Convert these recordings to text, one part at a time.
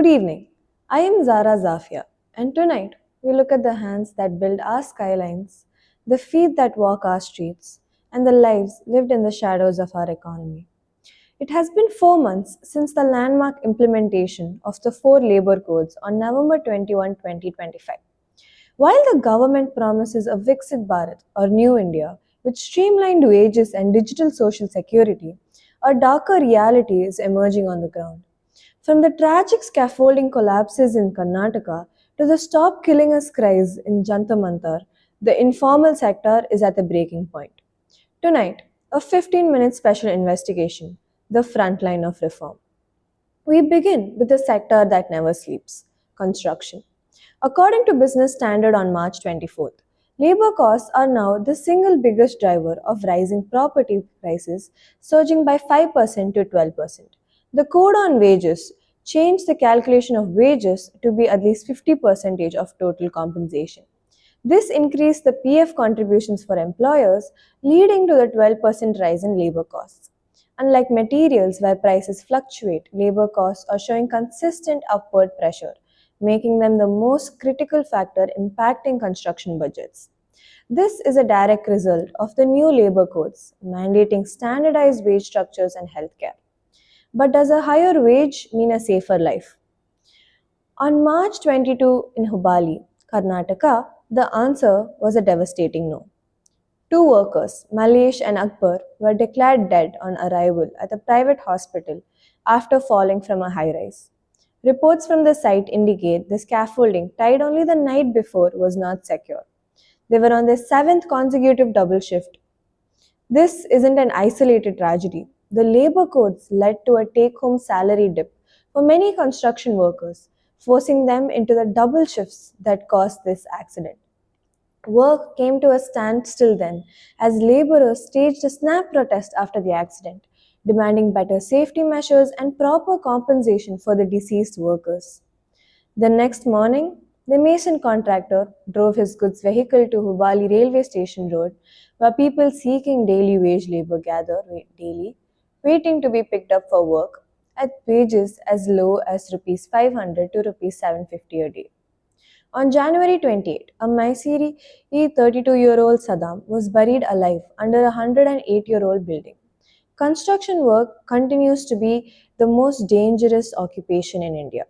Good evening. I am Zara Zafia, and tonight we look at the hands that build our skylines, the feet that walk our streets, and the lives lived in the shadows of our economy. It has been 4 months since the landmark implementation of the four labor codes on November 21, 2025. While the government promises a Viksit Bharat or New India with streamlined wages and digital social security, a darker reality is emerging on the ground. From the tragic scaffolding collapses in Karnataka to the stop killing us cries in Jantar Mantar, the informal sector is at the breaking point. Tonight, a 15-minute special investigation, the front line of reform. We begin with the sector that never sleeps, construction. According to Business Standard on March 24th, labor costs are now the single biggest driver of rising property prices, surging by 5% to 12%. The code on wages changed the calculation of wages to be at least 50% of total compensation. This increased the PF contributions for employers, leading to the 12% rise in labor costs. Unlike materials where prices fluctuate, labor costs are showing consistent upward pressure, making them the most critical factor impacting construction budgets. This is a direct result of the new labor codes mandating standardized wage structures and healthcare. But does a higher wage mean a safer life? On March 22 in Hubali, Karnataka, the answer was a devastating no. Two workers, Malesh and Akbar, were declared dead on arrival at a private hospital after falling from a high rise. Reports from the site indicate the scaffolding, tied only the night before, was not secure. They were on their seventh consecutive double shift. This isn't an isolated tragedy. The labor codes led to a take home salary dip for many construction workers, forcing them into the double shifts that caused this accident. Work came to a standstill then as laborers staged a snap protest after the accident, demanding better safety measures and proper compensation for the deceased workers. The next morning, the mason contractor drove his goods vehicle to Hubali railway station road, where people seeking daily wage labor gather daily, waiting to be picked up for work at wages as low as Rs 500 to Rs 750 a day. On January 28, a Myseri 32-year-old Saddam was buried alive under a 108-year-old building. Construction work continues to be the most dangerous occupation in India.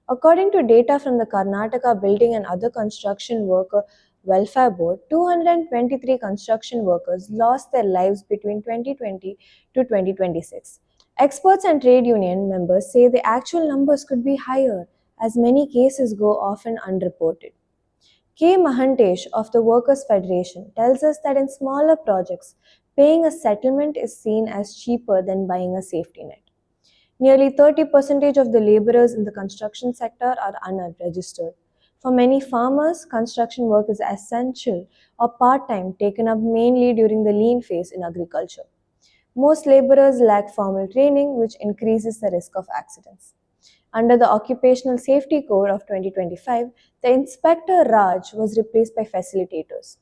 According to data from the Karnataka Building and Other Construction Worker Welfare Board, 223 construction workers lost their lives between 2020 to 2026. Experts and trade union members say the actual numbers could be higher as many cases go often unreported. K. Mahantesh of the Workers' Federation tells us that in smaller projects, paying a settlement is seen as cheaper than buying a safety net. Nearly 30% of the laborers in the construction sector are unregistered. For many farmers, construction work is essential or part time, taken up mainly during the lean phase in agriculture. Most laborers lack formal training, which increases the risk of accidents. Under the Occupational Safety Code of 2025, the Inspector Raj was replaced by facilitators.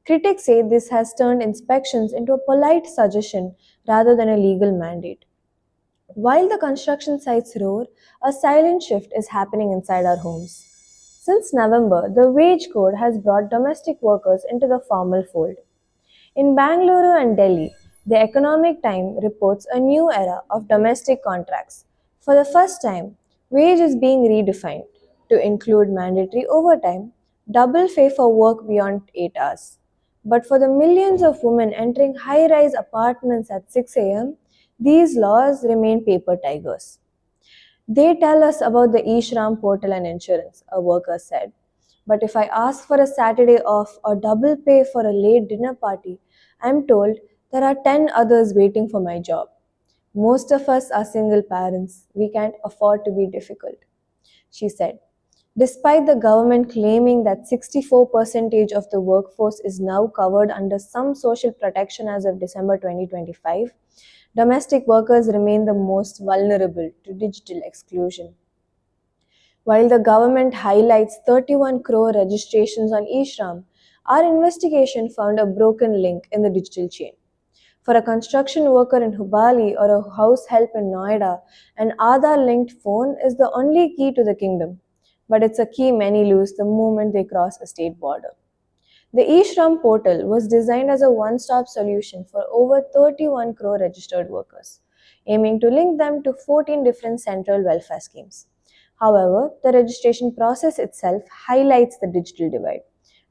Critics say this has turned inspections into a polite suggestion rather than a legal mandate. While the construction sites roar, a silent shift is happening inside our homes. Since November, the wage code has brought domestic workers into the formal fold. In Bangalore and Delhi, the Economic Time reports a new era of domestic contracts. For the first time, wage is being redefined to include mandatory overtime, double pay for work beyond 8 hours. But for the millions of women entering high rise apartments at 6 a.m., these laws remain paper tigers. They tell us about the eShram portal and insurance, a worker said. But if I ask for a Saturday off or double pay for a late dinner party, I'm told there are 10 others waiting for my job. Most of us are single parents. We can't afford to be difficult, she said. Despite the government claiming that 64% of the workforce is now covered under some social protection as of December 2025, domestic workers remain the most vulnerable to digital exclusion. While the government highlights 31 crore registrations on eShram, our investigation found a broken link in the digital chain. For a construction worker in Hubali or a house help in Noida, an Aadhaar linked phone is the only key to the kingdom, but it's a key many lose the moment they cross a state border. The eShram portal was designed as a one stop solution for over 31 crore registered workers, aiming to link them to 14 different central welfare schemes. However, the registration process itself highlights the digital divide.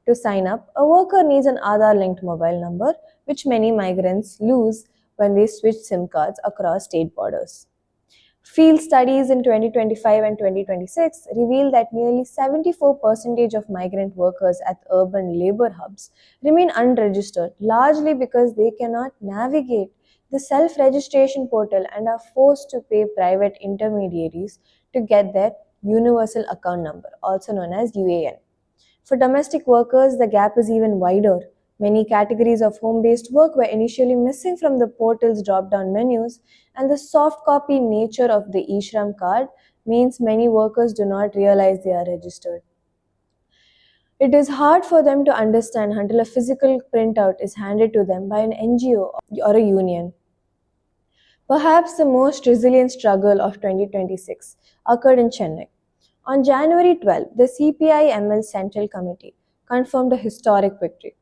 To sign up, a worker needs an Aadhaar linked mobile number, which many migrants lose when they switch SIM cards across state borders. Field studies in 2025 and 2026 reveal that nearly 74% of migrant workers at urban labor hubs remain unregistered, largely because they cannot navigate the self registration portal and are forced to pay private intermediaries to get their universal account number, also known as UAN. For domestic workers, the gap is even wider. Many categories of home based work were initially missing from the portal's drop down menus, and the soft copy nature of the eShram card means many workers do not realize they are registered. It is hard for them to understand until a physical printout is handed to them by an NGO or a union. Perhaps the most resilient struggle of 2026 occurred in Chennai. On January 12, the CPI-ML Central Committee confirmed a historic victory.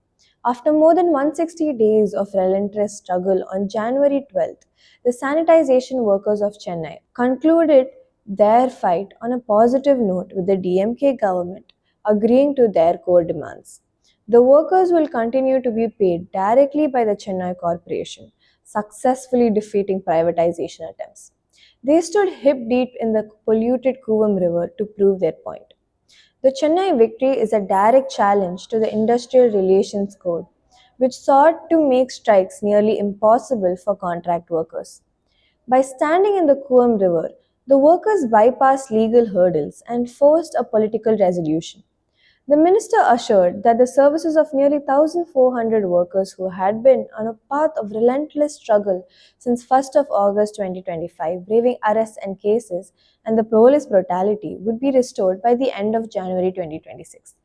After more than 160 days of relentless struggle, on January 12th, the sanitization workers of Chennai concluded their fight on a positive note with the DMK government, agreeing to their core demands. The workers will continue to be paid directly by the Chennai Corporation, successfully defeating privatization attempts. They stood hip deep in the polluted Kuvam River to prove their point. The Chennai victory is a direct challenge to the Industrial Relations Code, which sought to make strikes nearly impossible for contract workers. By standing in the Kuam River, the workers bypassed legal hurdles and forced a political resolution. The minister assured that the services of nearly 1,400 workers who had been on a path of relentless struggle since 1st of August 2025, braving arrests and cases and the police brutality, would be restored by the end of January 2026.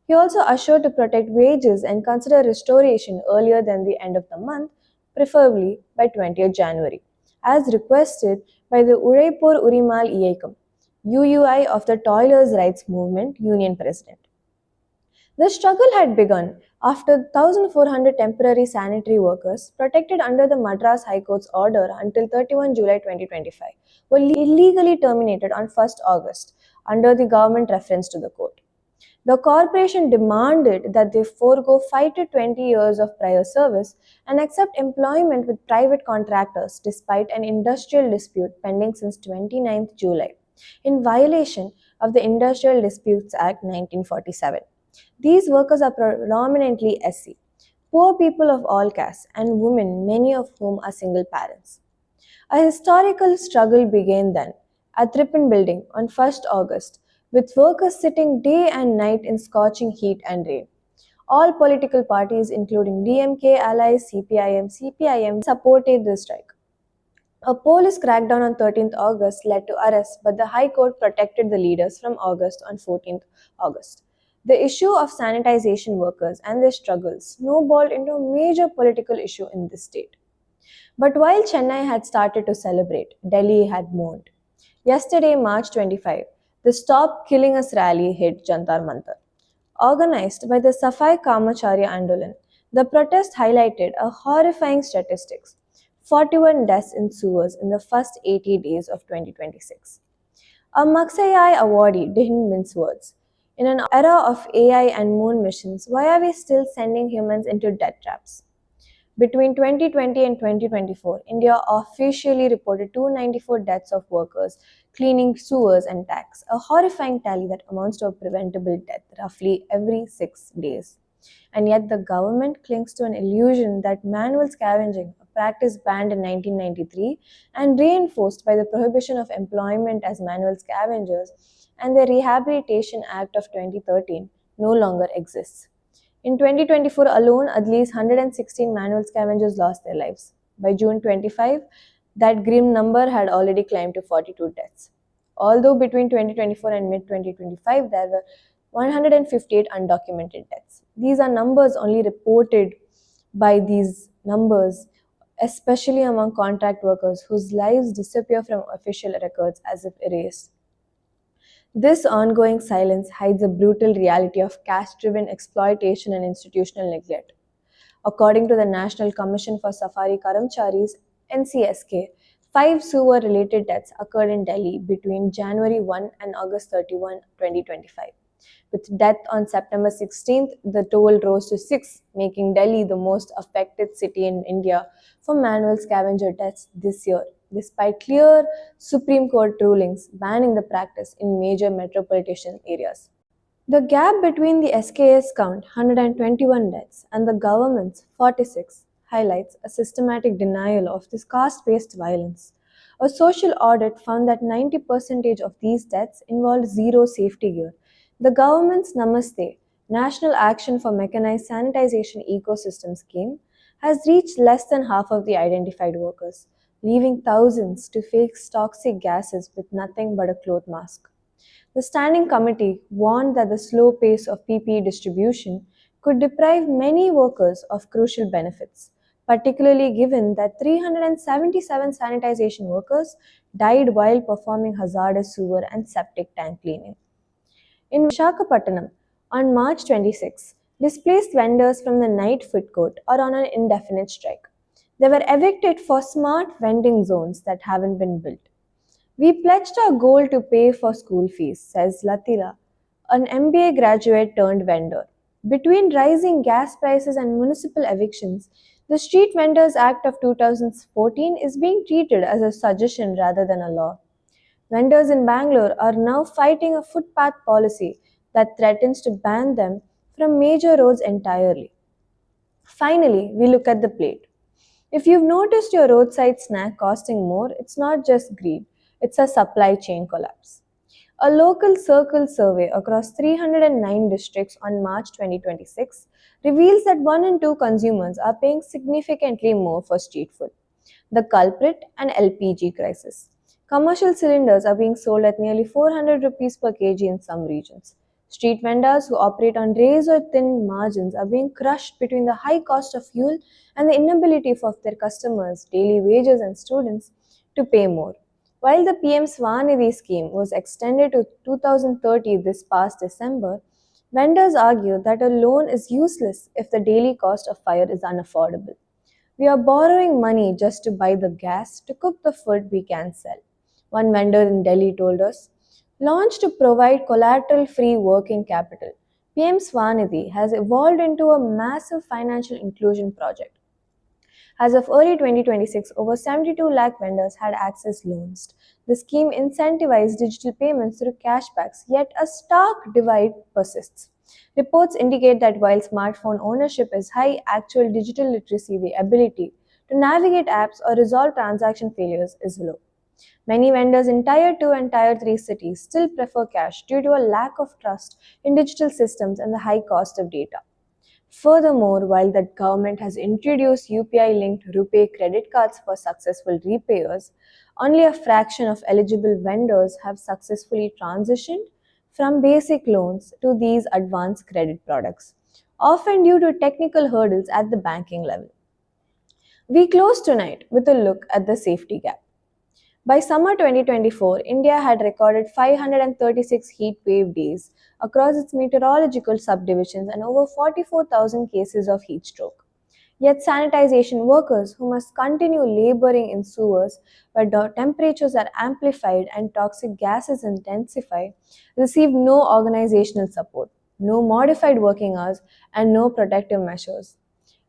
He also assured to protect wages and consider restoration earlier than the end of the month, preferably by 20th January, as requested by the Uraipur Urimal Iyakam, UUI of the Toilers' Rights Movement Union President. The struggle had begun after 1,400 temporary sanitary workers, protected under the Madras High Court's order until 31 July 2025, were illegally terminated on 1st August under the government reference to the court. The corporation demanded that they forego 5 to 20 years of prior service and accept employment with private contractors despite an industrial dispute pending since 29 July, in violation of the Industrial Disputes Act 1947. These workers are predominantly SC, poor people of all castes, and women, many of whom are single parents. A historical struggle began then at Ripon Building on 1st August, with workers sitting day and night in scorching heat and rain. All political parties, including DMK, allies, CPIM, supported the strike. A police crackdown on 13th August led to arrests, but the High Court protected the leaders from August on 14th August. The issue of sanitization workers and their struggles snowballed into a major political issue in this state. But while Chennai had started to celebrate, Delhi had mourned. Yesterday, March 25, the Stop Killing Us rally hit Jantar Mantar. Organized by the Safai Kamacharya Andolan, the protest highlighted a horrifying statistics: 41 deaths in sewers in the first 80 days of 2026. A Maksayai awardee didn't mince words. In an era of AI and moon missions, why are we still sending humans into death traps? Between 2020 and 2024, India officially reported 294 deaths of workers cleaning sewers and tanks, a horrifying tally that amounts to a preventable death roughly every 6 days. And yet, the government clings to an illusion that manual scavenging, a practice banned in 1993 and reinforced by the Prohibition of Employment as Manual Scavengers and the Rehabilitation Act of 2013, no longer exists. In 2024 alone, at least 116 manual scavengers lost their lives. By June 25, that grim number had already climbed to 42 deaths. Although between 2024 and mid 2025, there were 158 undocumented deaths. These are numbers only reported by these numbers especially among contract workers whose lives disappear from official records as if erased. This ongoing silence hides a brutal reality of caste driven exploitation and institutional neglect. According to the National Commission for Safari Karamcharis (NCSK), 5 sewer-related deaths occurred in Delhi between January 1 and August 31, 2025. With death on September 16th, the toll rose to 6, making Delhi the most affected city in India for manual scavenger deaths this year, despite clear Supreme Court rulings banning the practice in major metropolitan areas. The gap between the SKS count 121 deaths and the government's 46 highlights a systematic denial of this caste-based violence. A social audit found that 90% of these deaths involved zero safety gear. The government's Namaste National Action for Mechanized Sanitization Ecosystem scheme has reached less than half of the identified workers, leaving thousands to face toxic gases with nothing but a cloth mask. The standing committee warned that the slow pace of PPE distribution could deprive many workers of crucial benefits, particularly given that 377 sanitization workers died while performing hazardous sewer and septic tank cleaning. In Visakhapatnam, on March 26, displaced vendors from the night food court are on an indefinite strike. They were evicted for smart vending zones that haven't been built. We pledged our goal to pay for school fees, says Latila, an MBA graduate turned vendor. Between rising gas prices and municipal evictions, the Street Vendors Act of 2014 is being treated as a suggestion rather than a law. Vendors in Bangalore are now fighting a footpath policy that threatens to ban them from major roads entirely. Finally, we look at the plate. If you've noticed your roadside snack costing more, it's not just greed, it's a supply chain collapse. A local circle survey across 309 districts on March 2026 reveals that 1 in 2 consumers are paying significantly more for street food. The culprit, an LPG crisis. Commercial cylinders are being sold at nearly 400 rupees per kg in some regions. Street vendors who operate on razor thin margins are being crushed between the high cost of fuel and the inability of their customers, daily wages, and students to pay more. While the PM Swanidhi scheme was extended to 2030 this past December, vendors argue that a loan is useless if the daily cost of fire is unaffordable. We are borrowing money just to buy the gas to cook the food we can sell. One vendor in Delhi told us, launched to provide collateral free working capital, PM Swanidhi has evolved into a massive financial inclusion project. As of early 2026, over 72 lakh vendors had access loans. The scheme incentivized digital payments through cashbacks, yet a stark divide persists. Reports indicate that while smartphone ownership is high, actual digital literacy, the ability to navigate apps or resolve transaction failures, is low. Many vendors in Tier 2 and Tier 3 cities still prefer cash due to a lack of trust in digital systems and the high cost of data. Furthermore, while the government has introduced UPI linked RuPay credit cards for successful repayers, only a fraction of eligible vendors have successfully transitioned from basic loans to these advanced credit products, often due to technical hurdles at the banking level. We close tonight with a look at the safety gap. By summer 2024, India had recorded 536 heat wave days across its meteorological subdivisions and over 44,000 cases of heat stroke. Yet, sanitization workers who must continue laboring in sewers where temperatures are amplified and toxic gases intensify receive no organizational support, no modified working hours, and no protective measures.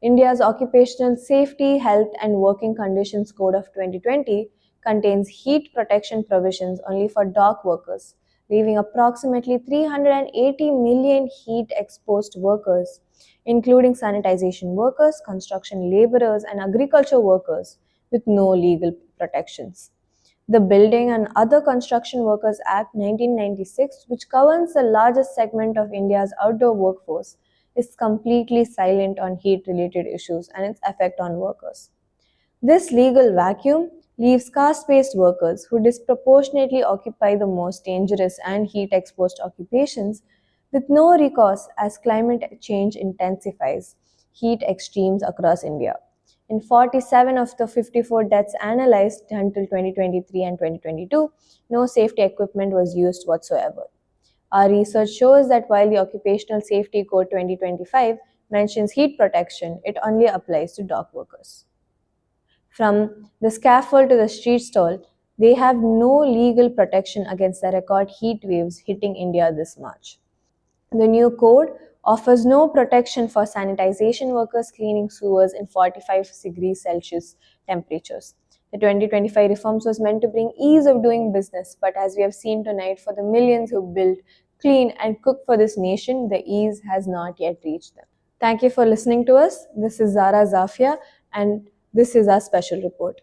India's Occupational Safety, Health and Working Conditions Code of 2020 contains heat protection provisions only for dock workers, leaving approximately 380 million heat exposed workers, including sanitization workers, construction laborers, and agriculture workers, with no legal protections. The Building and Other Construction Workers Act 1996, which governs the largest segment of India's outdoor workforce, is completely silent on heat related issues and its effect on workers. This legal vacuum leaves caste based workers who disproportionately occupy the most dangerous and heat exposed occupations with no recourse as climate change intensifies heat extremes across India. In 47 of the 54 deaths analyzed until 2023 and 2022, no safety equipment was used whatsoever. Our research shows that while the Occupational Safety Code 2025 mentions heat protection, it only applies to dock workers. From the scaffold to the street stall, they have no legal protection against the record heat waves hitting India this March. The new code offers no protection for sanitization workers cleaning sewers in 45 degrees Celsius temperatures. The 2025 reforms was meant to bring ease of doing business, but as we have seen tonight, for the millions who build, clean, and cook for this nation, the ease has not yet reached them. Thank you for listening to us. This is Zara Zafia, and this is our special report.